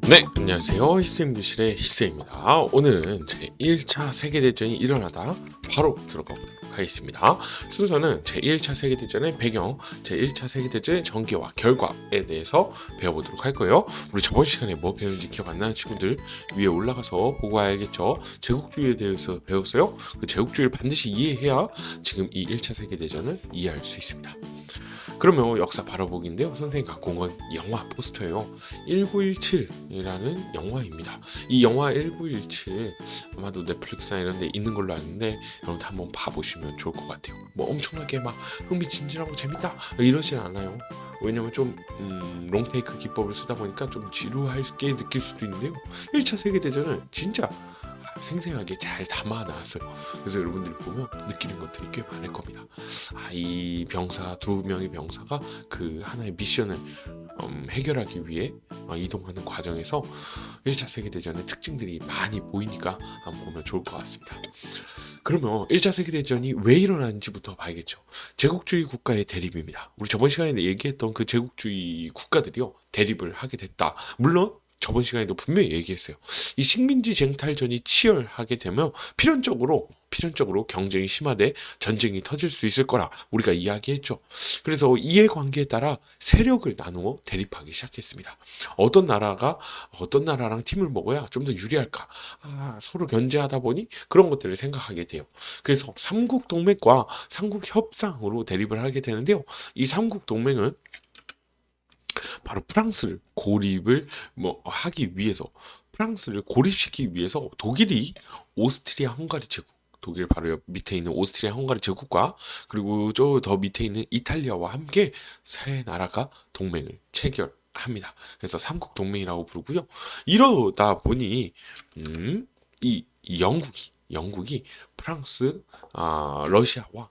네, 안녕하세요. 히스임교실의 히스입니다. 오늘은 제1차 세계대전이 일어나다 바로 들어가 보도록 하겠습니다. 순서는 제1차 세계대전의 배경, 제1차 세계대전의 전개와 결과에 대해서 배워보도록 할 거예요. 우리 저번 시간에 뭐 배웠는지 기억 안 나는 친구들 위에 올라가서 보고 와야겠죠. 제국주의에 대해서 배웠어요. 그 제국주의를 반드시 이해해야 지금 이 1차 세계대전을 이해할 수 있습니다. 그러면 역사 바라보기인데요. 선생님이 갖고 온 건 영화 포스터예요. 1917이라는 영화입니다. 이 영화 1917 아마도 넷플릭스나 이런 데 있는 걸로 아는데 여러분들 한번 봐보시면 좋을 것 같아요. 뭐 엄청나게 막 흥미진진하고 재밌다 이러진 않아요. 왜냐면 좀 롱테이크 기법을 쓰다 보니까 좀 지루하게 느낄 수도 있는데요. 1차 세계대전을 진짜 생생하게 잘 담아 놨어요. 그래서 여러분들이 보면 느끼는 것들이 꽤 많을 겁니다. 이 병사, 두 명의 병사가 그 하나의 미션을 해결하기 위해 이동하는 과정에서 1차 세계대전의 특징들이 많이 보이니까 한번 보면 좋을 것 같습니다. 그러면 1차 세계대전이 왜 일어났는지부터 봐야겠죠. 제국주의 국가의 대립입니다. 우리 저번 시간에 얘기했던 그 제국주의 국가들이요, 대립을 하게 됐다. 물론 저번 시간에도 분명히 얘기했어요. 이 식민지 쟁탈전이 치열하게 되면 필연적으로 경쟁이 심화돼 전쟁이 터질 수 있을 거라 우리가 이야기했죠. 그래서 이해관계에 따라 세력을 나누어 대립하기 시작했습니다. 어떤 나라랑 팀을 먹어야 좀 더 유리할까? 서로 견제하다 보니 그런 것들을 생각하게 돼요. 그래서 삼국동맹과 삼국협상으로 대립을 하게 되는데요. 이 삼국동맹은 바로 프랑스를 고립시키기 위해서 독일이 오스트리아 헝가리 제국, 독일 바로 옆 밑에 있는 오스트리아 헝가리 제국과 그리고 저 더 밑에 있는 이탈리아와 함께 세 나라가 동맹을 체결합니다. 그래서 삼국 동맹이라고 부르고요. 이러다 보니 이 영국이 프랑스, 러시아와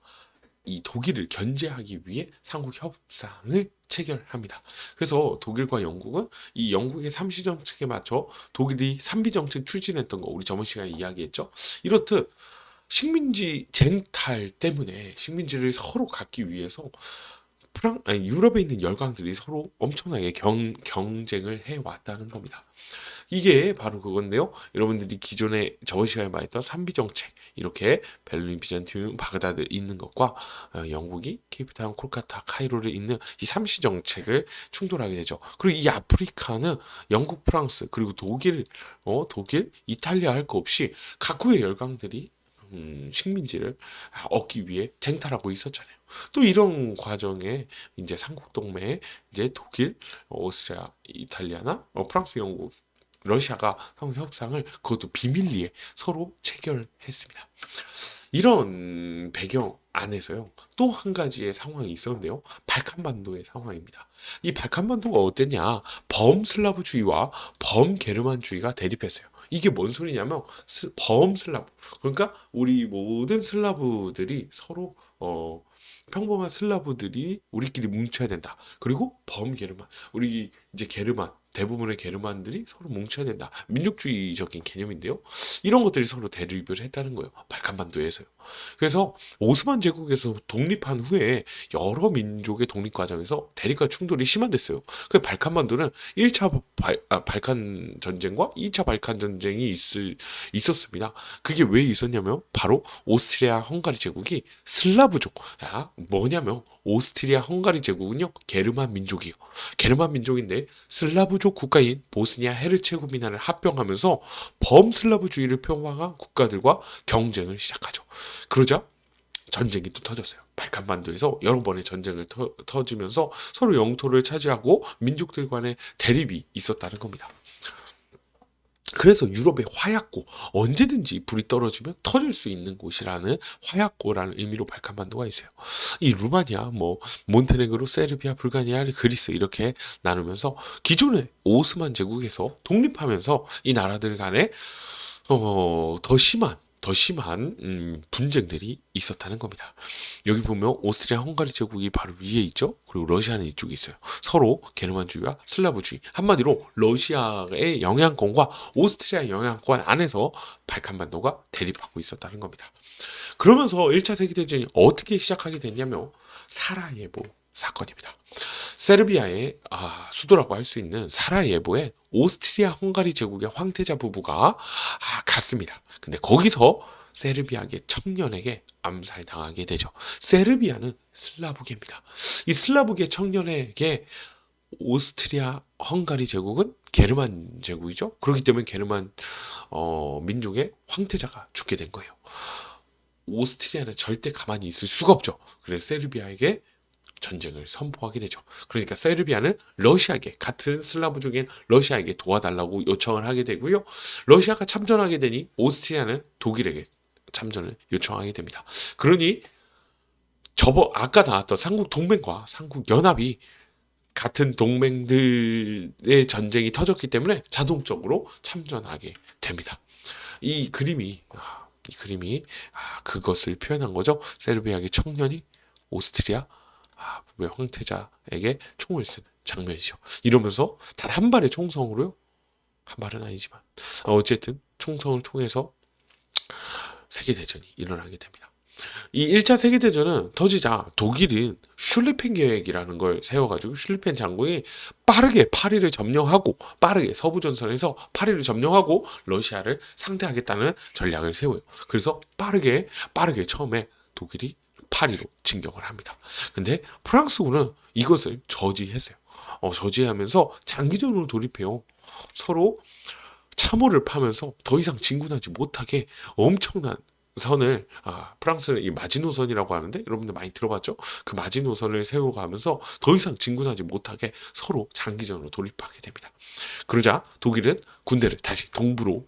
이 독일을 견제하기 위해 삼국 협상을 체결합니다. 그래서 독일과 영국은 이 영국의 삼시 정책에 맞춰 독일이 삼비 정책 추진했던 거 우리 저번 시간에 이야기했죠. 이렇듯 식민지 쟁탈 때문에 식민지를 서로 갖기 위해서 유럽에 있는 열강들이 서로 엄청나게 경쟁을 해왔다는 겁니다. 이게 바로 그건데요. 여러분들이 기존에 저번 시간에 말했던 삼비 정책, 이렇게 베를린, 비잔티움, 바그다드 있는 것과 영국이 케이프타운, 콜카타, 카이로를 잇는 이 삼시 정책을 충돌하게 되죠. 그리고 이 아프리카는 영국, 프랑스, 그리고 독일, 이탈리아 할 거 없이 각국의 열강들이 식민지를 얻기 위해 쟁탈하고 있었잖아요. 또 이런 과정에 이제 삼국동맹에 이제 독일, 오스트리아, 이탈리아나 프랑스, 영국, 러시아가 한국 협상을 그것도 비밀리에 서로 체결했습니다. 이런 배경 안에서요, 또 한 가지의 상황이 있었는데요. 발칸반도의 상황입니다. 이 발칸반도가 어땠냐? 범슬라브주의와 범게르만주의가 대립했어요. 이게 뭔 소리냐면 범슬라브, 그러니까 우리 모든 슬라브들이 서로 평범한 슬라브들이 우리끼리 뭉쳐야 된다. 그리고 범게르만, 우리 이제 게르만, 대부분의 게르만들이 서로 뭉쳐야 된다. 민족주의적인 개념인데요. 이런 것들이 서로 대립을 했다는 거예요. 발칸반도에서요. 그래서 오스만 제국에서 독립한 후에 여러 민족의 독립 과정에서 대립과 충돌이 심화됐어요. 그 발칸반도는 1차 발칸 전쟁과 2차 발칸 전쟁이 있었습니다. 그게 왜 있었냐면 바로 오스트리아 헝가리 제국이 슬라브족, 뭐냐면 오스트리아 헝가리 제국은요, 게르만 민족이요. 게르만 민족인데 슬라브족 국가인 보스니아 헤르체고비나를 합병하면서 범슬라브주의를 표방한 국가들과 경쟁을 시작하죠. 그러자 전쟁이 또 터졌어요. 발칸반도에서 여러 번의 전쟁을 터지면서 서로 영토를 차지하고 민족들 간의 대립이 있었다는 겁니다. 그래서 유럽의 화약고, 언제든지 불이 떨어지면 터질 수 있는 곳이라는 화약고라는 의미로 발칸반도가 있어요. 이 루마니아, 몬테네그로, 세르비아, 불가리아, 그리스 이렇게 나누면서 기존의 오스만 제국에서 독립하면서 이 나라들 간에 더 심한 분쟁들이 있었다는 겁니다. 여기 보면 오스트리아 헝가리 제국이 바로 위에 있죠. 그리고 러시아는 이쪽에 있어요. 서로 게르만주의와 슬라브주의, 한마디로 러시아의 영향권과 오스트리아 영향권 안에서 발칸반도가 대립하고 있었다는 겁니다. 그러면서 1차 세계대전이 어떻게 시작하게 됐냐면 사라예보 사건입니다. 세르비아의 수도라고 할 수 있는 사라예보에 오스트리아 헝가리 제국의 황태자 부부가 갔습니다. 근데 거기서 세르비아계 청년에게 암살당하게 되죠. 세르비아는 슬라브계입니다. 이 슬라브계 청년에게 오스트리아 헝가리 제국은 게르만 제국이죠. 그렇기 때문에 게르만 민족의 황태자가 죽게 된 거예요. 오스트리아는 절대 가만히 있을 수가 없죠. 그래서 세르비아에게 전쟁을 선포하게 되죠. 그러니까 세르비아는 러시아에게, 같은 슬라브족인 러시아에게 도와달라고 요청을 하게 되고요. 러시아가 참전하게 되니 오스트리아는 독일에게 참전을 요청하게 됩니다. 그러니 아까 나왔던 삼국 동맹과 삼국 연합이 같은 동맹들의 전쟁이 터졌기 때문에 자동적으로 참전하게 됩니다. 이 그림이 그것을 표현한 거죠. 세르비아의 청년이 오스트리아 부부의 황태자에게 총을 쓰는 장면이죠. 이러면서 단 한 발의 총성으로요. 한 발은 아니지만 어쨌든 총성을 통해서 세계대전이 일어나게 됩니다. 이 1차 세계대전은 터지자 독일은 슐리펜 계획이라는 걸 세워가지고 슐리펜 장군이 빠르게 파리를 점령하고 빠르게 서부전선에서 파리를 점령하고 러시아를 상대하겠다는 전략을 세워요. 그래서 빠르게 처음에 독일이 파리로 진격을 합니다. 근데 프랑스군은 이것을 저지했어요. 저지하면서 장기전으로 돌입해요. 서로 참호를 파면서 더 이상 진군하지 못하게 엄청난 선을 프랑스는 이 마지노선이라고 하는데 여러분들 많이 들어봤죠? 그 마지노선을 세워가면서 더 이상 진군하지 못하게 서로 장기전으로 돌입하게 됩니다. 그러자 독일은 군대를 다시 동부로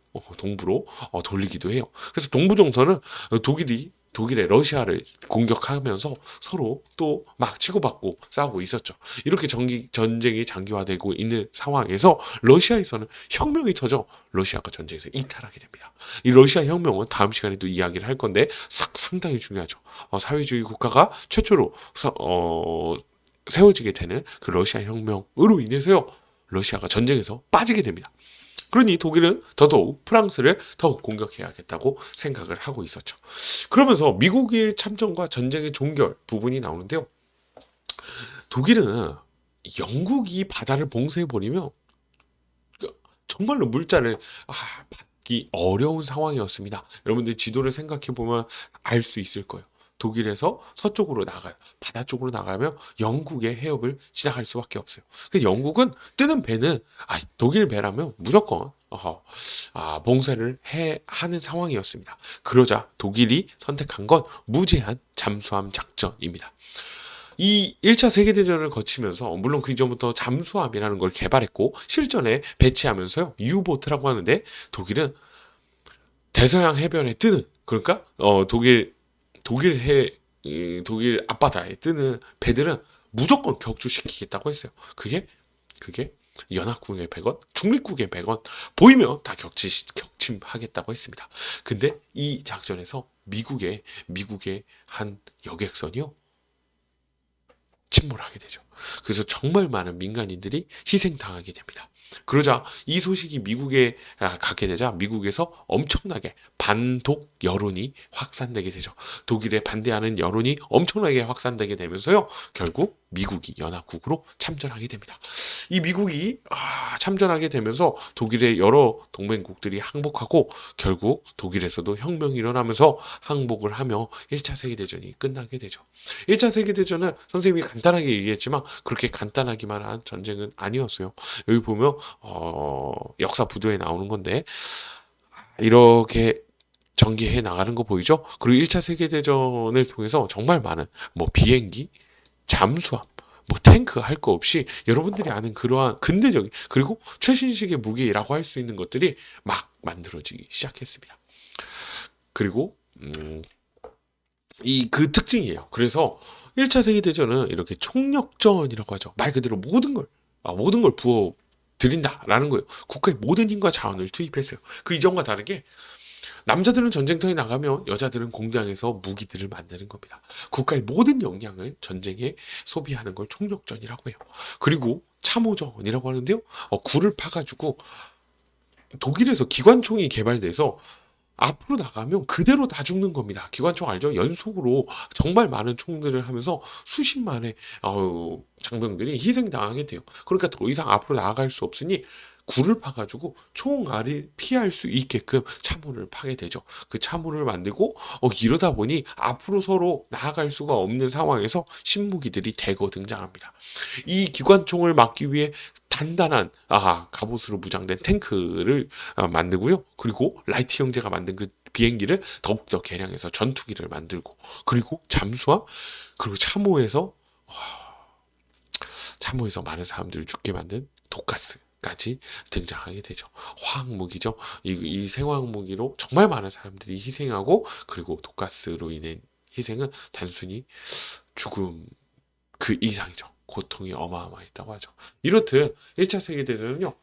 돌리기도 해요. 그래서 동부정선은 독일의 러시아를 공격하면서 서로 또 막 치고받고 싸우고 있었죠. 이렇게 전쟁이 장기화되고 있는 상황에서 러시아에서는 혁명이 터져 러시아가 전쟁에서 이탈하게 됩니다. 이 러시아 혁명은 다음 시간에 또 이야기를 할 건데 상당히 중요하죠. 사회주의 국가가 최초로 세워지게 되는 그 러시아 혁명으로 인해서요. 러시아가 전쟁에서 빠지게 됩니다. 그러니 독일은 더더욱 프랑스를 더욱 공격해야겠다고 생각을 하고 있었죠. 그러면서 미국의 참전과 전쟁의 종결 부분이 나오는데요. 독일은 영국이 바다를 봉쇄해버리면 정말로 물자를 받기 어려운 상황이었습니다. 여러분들 지도를 생각해보면 알 수 있을 거예요. 독일에서 서쪽으로 나가요. 바다 쪽으로 나가면 영국의 해협을 지나갈 수밖에 없어요. 그 영국은 뜨는 배는 독일 배라면 무조건 봉쇄를 하는 상황이었습니다. 그러자 독일이 선택한 건 무제한 잠수함 작전입니다. 이 1차 세계대전을 거치면서 물론 그 이전부터 잠수함이라는 걸 개발했고 실전에 배치하면서요. 유보트라고 하는데 독일은 대서양 해변에 뜨는 그러니까 독일 앞바다에 뜨는 배들은 무조건 격추시키겠다고 했어요. 그게 연합국의 100원, 중립국의 100원 보이면 다 격침하겠다고 했습니다. 근데 이 작전에서 미국의 한 여객선이요. 침몰하게 되죠. 그래서 정말 많은 민간인들이 희생당하게 됩니다. 그러자 이 소식이 미국에 가게 되자 미국에서 엄청나게 반독 여론이 확산되게 되죠. 독일에 반대하는 여론이 엄청나게 확산되게 되면서요. 결국 미국이 연합국으로 참전하게 됩니다. 이 미국이 참전하게 되면서 독일의 여러 동맹국들이 항복하고 결국 독일에서도 혁명이 일어나면서 항복을 하며 1차 세계대전이 끝나게 되죠. 1차 세계대전은 선생님이 간단하게 얘기했지만 그렇게 간단하기만 한 전쟁은 아니었어요. 여기 보면 역사 부도에 나오는 건데 이렇게 전개해 나가는 거 보이죠? 그리고 1차 세계대전을 통해서 정말 많은 비행기, 잠수함, 탱크 할 거 없이 여러분들이 아는 그러한 근대적인 그리고 최신식의 무기라고 할 수 있는 것들이 막 만들어지기 시작했습니다. 그리고 그 특징이에요. 그래서 1차 세계대전은 이렇게 총력전이라고 하죠. 말 그대로 모든 걸 부어 드린다라는 거예요. 국가의 모든 힘과 자원을 투입했어요. 그 이전과 다르게 남자들은 전쟁터에 나가면 여자들은 공장에서 무기들을 만드는 겁니다. 국가의 모든 역량을 전쟁에 소비하는 걸 총력전이라고 해요. 그리고 참호전이라고 하는데요. 굴을 파가지고 독일에서 기관총이 개발돼서 앞으로 나가면 그대로 다 죽는 겁니다. 기관총 알죠? 연속으로 정말 많은 총들을 하면서 수십만의 장병들이 희생당하게 돼요. 그러니까 더 이상 앞으로 나아갈 수 없으니 굴을 파가지고 총알을 피할 수 있게끔 참호를 파게 되죠. 그 참호를 만들고 이러다 보니 앞으로 서로 나아갈 수가 없는 상황에서 신무기들이 대거 등장합니다. 이 기관총을 막기 위해 단단한 갑옷으로 무장된 탱크를 만들고요. 그리고 라이트 형제가 만든 그 비행기를 더욱더 개량해서 전투기를 만들고, 그리고 잠수함, 그리고 참호에서 많은 사람들을 죽게 만든 독가스까지 등장하게 되죠. 화학무기죠. 이 생화학무기로 정말 많은 사람들이 희생하고, 그리고 독가스로 인한 희생은 단순히 죽음 그 이상이죠. 고통이 어마어마했다고 하죠. 이렇듯 1차 세계대전은요,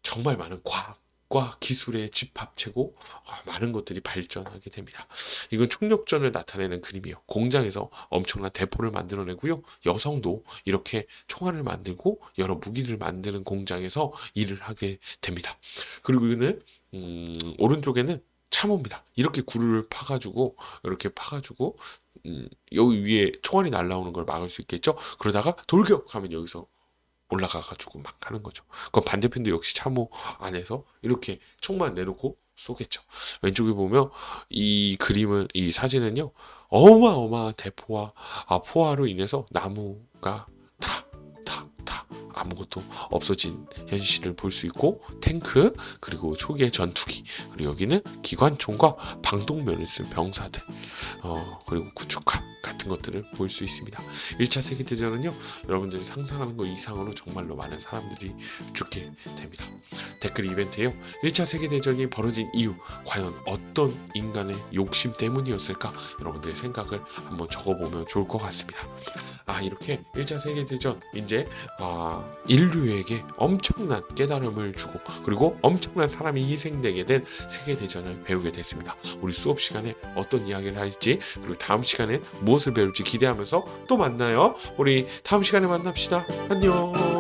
정말 많은 과학과 기술의 집합체고 많은 것들이 발전하게 됩니다. 이건 총력전을 나타내는 그림이에요. 공장에서 엄청난 대포를 만들어내고요. 여성도 이렇게 총알을 만들고 여러 무기를 만드는 공장에서 일을 하게 됩니다. 그리고 이거는 오른쪽에는 참호입니다. 이렇게 굴을 파가지고 여기 위에 총알이 날라오는 걸 막을 수 있겠죠. 그러다가 돌격하면 여기서 올라가가지고 막 하는 거죠. 그럼 반대편도 역시 참호 안에서 이렇게 총만 내놓고 쏘겠죠. 왼쪽에 보면 이 사진은요, 어마어마한 대포와 포화로 인해서 나무가 다 아무것도 없어진 현실을 볼 수 있고, 탱크, 그리고 초기의 전투기, 그리고 여기는 기관총과 방독면을 쓴 병사들, 그리고 구축함 같은 것들을 볼 수 있습니다. 1차 세계대전은요, 여러분들이 상상하는 것 이상으로 정말로 많은 사람들이 죽게 됩니다. 댓글 이벤트에요. 1차 세계대전이 벌어진 이유, 과연 어떤 인간의 욕심 때문이었을까? 여러분들의 생각을 한번 적어보면 좋을 것 같습니다. 이렇게 1차 세계대전, 이제 인류에게 엄청난 깨달음을 주고, 그리고 엄청난 사람이 희생되게 된 세계대전을 배우게 됐습니다. 우리 수업 시간에 어떤 이야기를 할지, 그리고 다음 시간에 무엇을 배울지 기대하면서 또 만나요. 우리 다음 시간에 만납시다. 안녕.